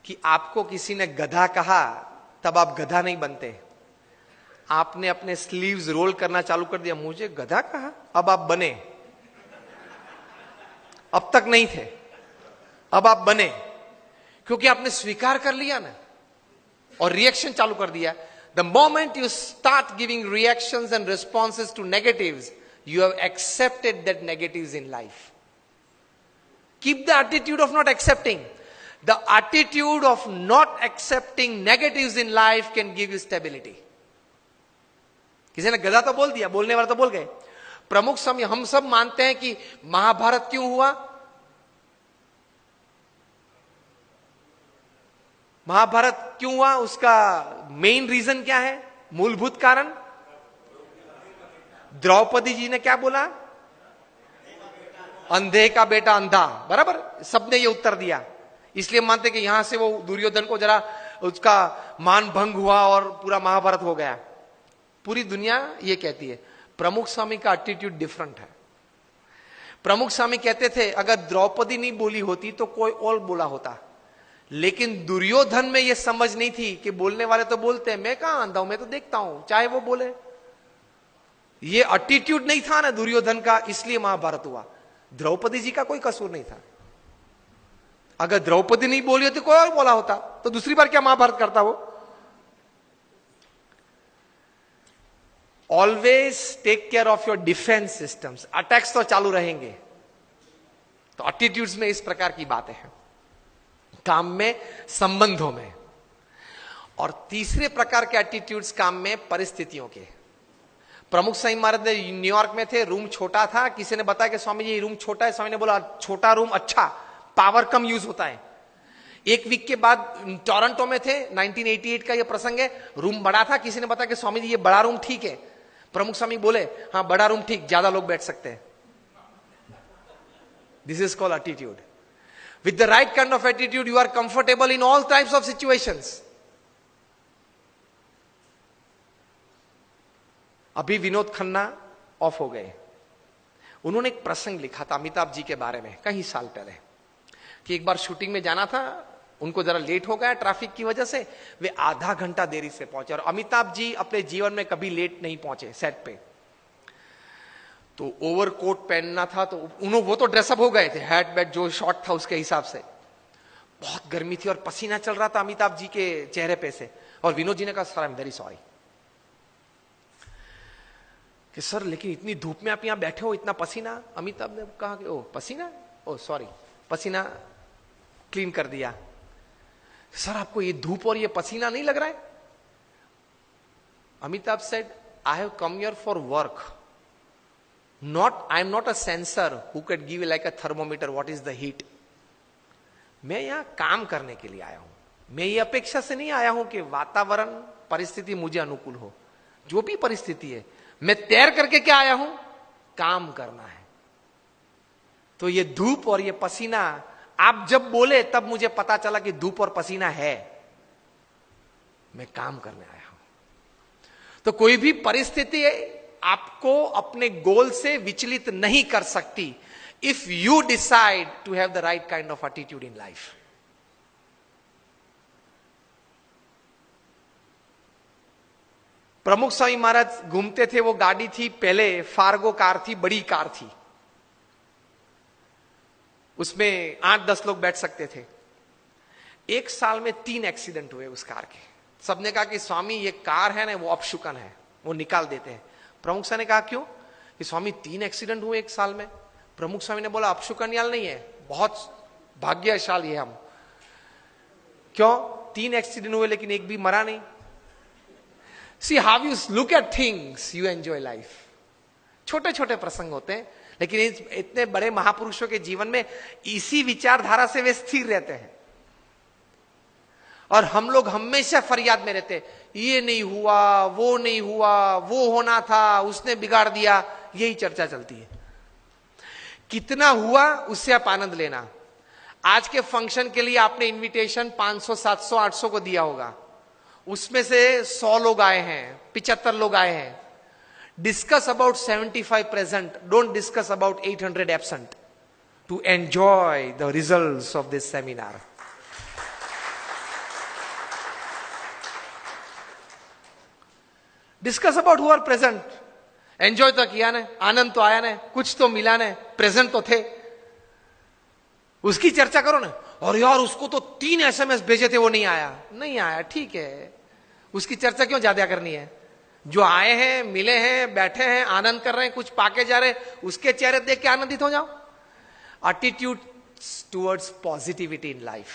कि आपको किसी ने गधा कहा तब आप गधा नहीं बनते। आपने अपने स्लीव्स रोल करना चालू कर दिया, मुझे गधा कहा, अब आप बने। अब तक नहीं थे, अब आप बने, क्योंकि आपने स्वीकार कर लिया ना और रिएक्शन चालू कर दिया। The moment you start giving reactions and responses to negatives, you have accepted that negatives in life. Keep the attitude of not accepting. The attitude of not accepting negatives in life can give you stability. किसी ने गधा तो बोल दिया, बोलने वाला तो बोल गए। प्रमुख समय हम सब मानते हैं कि महाभारत क्यों हुआ? महाभारत क्यों हुआ? उसका मेन रीजन क्या है? मूलभूत कारण द्रौपदी जी ने क्या बोला? अंधे का बेटा अंधा, बराबर, सबने ये उत्तर दिया। इसलिए मानते कि यहां से वो दुर्योधन को जरा उसका मान भंग हुआ और पूरा महाभारत हो गया। पूरी दुनिया ये कहती है। प्रमुख स्वामी का एटीट्यूड डिफरेंट है। प्रमुख स्वामी कहते थे अगर द्रौपदी नहीं बोली होती तो कोई और बोला होता, लेकिन दुर्योधन में ये समझ नहीं थी कि बोलने वाले तो बोलते हैं, मैं कहां अंधा हूं, मैं तो देखता हूं, चाहे वो बोले। ये एटीट्यूड नहीं था ना दुर्योधन का, इसलिए महाभारत हुआ। द्रौपदी जी का कोई कसूर नहीं था। अगर द्रौपदी नहीं बोली होती कोई और बोला होता तो दूसरी बार क्या महाभारत करता वो? Always take care of your defence systems. Attacks तो चालू रहेंगे, तो एटीट्यूड्स में इस प्रकार की बातें हैं, काम में, संबंधों में। और तीसरे प्रकार के एटीट्यूड्स काम में, परिस्थितियों के। प्रमुख स्वामी महाराज न्यूयॉर्क में थे, रूम छोटा था, किसी ने बताया कि स्वामी जी ये रूम छोटा है। स्वामी ने बोला छोटा रूम अच्छा, पावर कम यूज होता है। एक वीक के बाद टोरंटो में थे, 1988 का ये प्रसंग है, रूम बड़ा था, किसी ने बताया कि स्वामी जी ये बड़ा रूम ठीक है। प्रमुख स्वामी बोले हाँ बड़ा रूम ठीक, ज्यादा लोग बैठ सकते हैं। This is called attitude. With the right kind of attitude you are comfortable in all types of situations. अभी विनोद खन्ना ऑफ हो गए, उन्होंने एक प्रसंग लिखा था अमिताभ जी के बारे में कई साल पहले, कि एक बार शूटिंग में जाना था, उनको जरा लेट हो गया ट्रैफिक की वजह से, वे आधा घंटा देरी से पहुंचे। और अमिताभ जी अपने जीवन में कभी लेट नहीं पहुंचे सेट पे। तो ओवरकोट पहनना था, तो वो तो ड्रेसअप हो गए थे, हैट बैट जो शॉर्ट था उसके हिसाब से। बहुत गर्मी थी और पसीना चल रहा था अमिताभ जी के चेहरे पे से। और विनोद जी ने कहा sir I am very sorry कि सर लेकिन इतनी धूप में आप यहां बैठे हो, इतना पसीना। अमिताभ ने कहा कि ओ पसीना, ओ सॉरी, पसीना क्लीन कर दिया। सर आपको ये धूप और ये पसीना नहीं लग रहा है? Amitabh said I have come here for work, not I am not a sensor who can give like a thermometer what is the heat. मैं यहां काम करने के लिए आया हूं, मैं ये अपेक्षा से नहीं आया हूं कि वातावरण परिस्थिति मुझे अनुकूल हो। जो भी परिस्थिति है, मैं तैर करके क्या आया हूं? काम करना है। तो ये धूप और ये पसीना, आप जब बोले तब मुझे पता चला कि धूप और पसीना है, मैं काम करने आया हूं। तो कोई भी परिस्थिति आपको अपने गोल से विचलित नहीं कर सकती, if you decide to have the right kind of attitude in life. Pramukh Swami महाराज घूमते थे, वो गाड़ी थी पहले फार्गो कार थी, बड़ी कार थी, उसमें 8-10 लोग बैठ सकते थे। एक साल में 3 एक्सीडेंट हुए उस कार के। सबने कहा कि स्वामी ये कार है ना वो अपशुकन है, वो निकाल देते हैं। प्रमुख स्वामी ने कहा क्यों? कि स्वामी 3 एक्सीडेंट हुए एक साल में। प्रमुख स्वामी ने बोला अपशुकन याल नहीं है, बहुत भाग्यशाली है हम। क्यों? 3 एक्सीडेंट हुए लेकिन एक भी मरा नहीं। See how you look at things, you enjoy life. छोटे छोटे प्रसंग होते हैं, लेकिन इतने बड़े महापुरुषों के जीवन में इसी विचारधारा से वे स्थिर रहते हैं। और हम लोग हमेशा फरियाद में रहते हैं, ये नहीं हुआ, वो नहीं हुआ, वो होना था, उसने बिगाड़ दिया, यही चर्चा चलती है। कितना हुआ उससे आप आनंद लेना। आज के फंक्शन के लिए आपने इनविटेशन 500, 700, 800 को दिया होगा, उसमें से 100 लोग आए हैं, 75 लोग आए हैं। Discuss about 75 present, don't discuss about 800 absent, to enjoy the results of this seminar. Discuss about who are present. Enjoy तो किया ने, आनंद तो आया ने, कुछ तो मिला ने, प्रेजेंट तो थे, उसकी चर्चा करो ना. और यार उसको तो 3 SMS भेजे थे, वो नहीं आया. नहीं आया, ठीक है, उसकी चर्चा क्यों ज्यादा करनी है? जो आए हैं, मिले हैं, बैठे हैं, आनंद कर रहे हैं, कुछ पाके जा रहे हैं, उसके चेहरे देख के आनंदित हो जाओ. Attitude towards positivity in life.